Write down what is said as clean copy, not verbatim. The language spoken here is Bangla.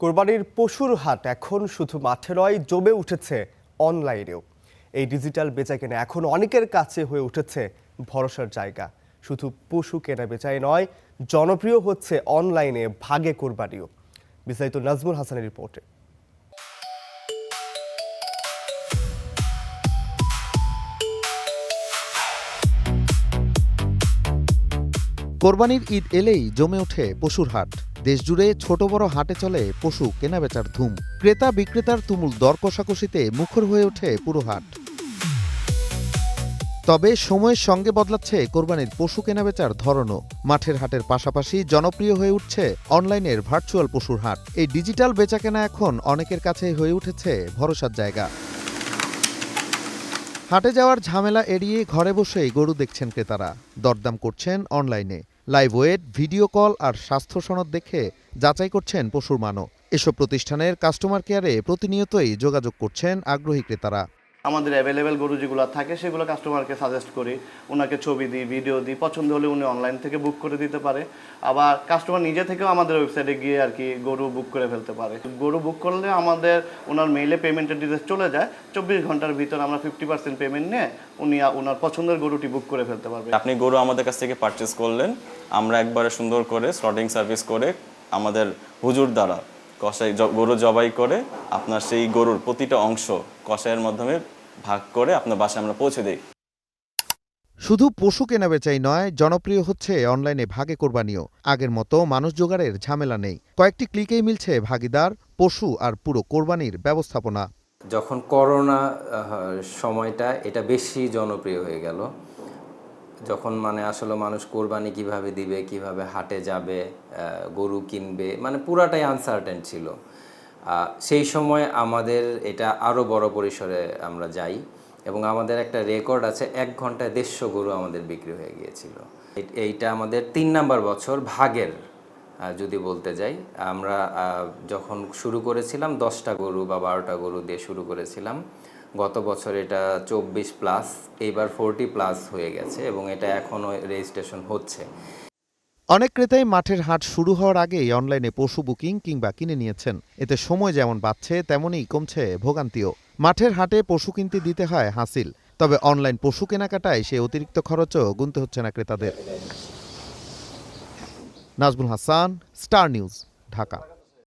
কোরবানির পশুর হাট এখন শুধু মাঠে নয়, জমে উঠেছে অনলাইনেও। এই ডিজিটাল বেচাকেনা এখন অনেকের কাছে হয়ে উঠেছে ভরসার জায়গা। শুধু পশু কেনা বেচাই নয়, জনপ্রিয় হচ্ছে অনলাইনে ভাগে কোরবানিও। বিস্তারিত নাজমুল হাসানের রিপোর্টে। কোরবানির ঈদ এলেই জমে ওঠে পশুর হাট। দেশজুড়ে ছোট বড় হাটে চলে পশু কেনাবেচার ধুম। ক্রেতা বিক্রেতার তুমুল দর কষাকষিতে মুখর হয়ে ওঠে পুরো হাট। তবে সময়ের সঙ্গে বদলাচ্ছে কোরবানির পশু কেনাবেচার ধরনও। মাঠের হাটের পাশাপাশি জনপ্রিয় হয়ে উঠছে অনলাইনের ভার্চুয়াল পশুর হাট। এই ডিজিটাল বেচাকেনা এখন অনেকের কাছে হয়ে উঠেছে ভরসার জায়গা। হাটে যাওয়ার ঝামেলা এড়িয়ে ঘরে বসেই গরু দেখছেন ক্রেতারা, দরদাম করছেন অনলাইনে। লাইভ ওয়েট, ভিডিও কল আর স্বাস্থ্য সনদ দেখে যাচাই করছেন পশুর মানও। এসব প্রতিষ্ঠানের কাস্টমার কেয়ারে প্রতিনিয়তই যোগাযোগ করছেন আগ্রহী ক্রেতারা। আমাদের অ্যাভেলেবেল গরু যেগুলো থাকে সেগুলো কাস্টমারকে সাজেস্ট করি, ওনাকে ছবি দিই, ভিডিও দিই, পছন্দ হলে উনি অনলাইন থেকে বুক করে দিতে পারে। আবার কাস্টমার নিজে থেকেও আমাদের ওয়েবসাইটে গিয়ে আর কি গরু বুক করে ফেলতে পারে। গরু বুক করলে আমাদের ওনার মেইলে পেমেন্টের ডিটেলস চলে যায়, 24 ঘন্টার ভিতর আমরা 50% পেমেন্ট নিয়ে উনি ওনার পছন্দের গরুটি বুক করে ফেলতে পারবে। আপনি গরু আমাদের কাছ থেকে পারচেস করলেন, আমরা একবারে সুন্দর করে স্লটিং সার্ভিস করে আমাদের হুজুর দ্বারা কষাই গরু জবাই করে আপনার সেই গরুর প্রতিটা অংশ কষাইয়ের মাধ্যমে ভাগ করে আপনার বাসায় আমরা পৌঁছে দিই। শুধু পশু কেনাবেচাই নয়, জনপ্রিয় হচ্ছে অনলাইনে ভাগে কোরবানিও। আগের মতো মানুষ জোগাড়ের ঝামেলা নেই, কয়েকটি ক্লিকেই মিলছে ভাগিদার, পশু আর পুরো কোরবানির ব্যবস্থাপনা। যখন করোনা সময়টা এটা বেশি জনপ্রিয় হয়ে গেল, যখন আসলে মানুষ কোরবানি কিভাবে দিবে, কিভাবে হাটে যাবে, গরু কিনবে, পুরাটাই আনসার্টেন ছিল। সেই সময় আমাদের এটা আরও বড় পরিসরে আমরা যাই এবং আমাদের একটা রেকর্ড আছে, 1 ঘন্টায় 150 গরু আমাদের বিক্রি হয়ে গিয়েছিল। এইটা আমাদের 3 নাম্বার বছর ভাগের। যদি বলতে যাই, আমরা যখন শুরু করেছিলাম 10টা গরু বা 12টা গরু দিয়ে শুরু করেছিলাম। গত বছর এটা 24+, এইবার 40+ হয়ে গেছে এবং এটা এখনও রেজিস্ট্রেশন হচ্ছে। অনেক ক্রেতাই মাঠের হাট শুরু হওয়ার আগেই অনলাইনে পশু বুকিং কিংবা কিনে নিয়েছেন। এতে সময় যেমন বাড়ছে, তেমনই কমছে ভোগান্তিও। মাঠের হাটে পশু কিনতে দিতে হয় হাসিল, তবে অনলাইন পশু কেনাকাটায় সে অতিরিক্ত খরচও গুনতে হচ্ছে না ক্রেতাদের। Nazmul Hasan, star news, Dhaka.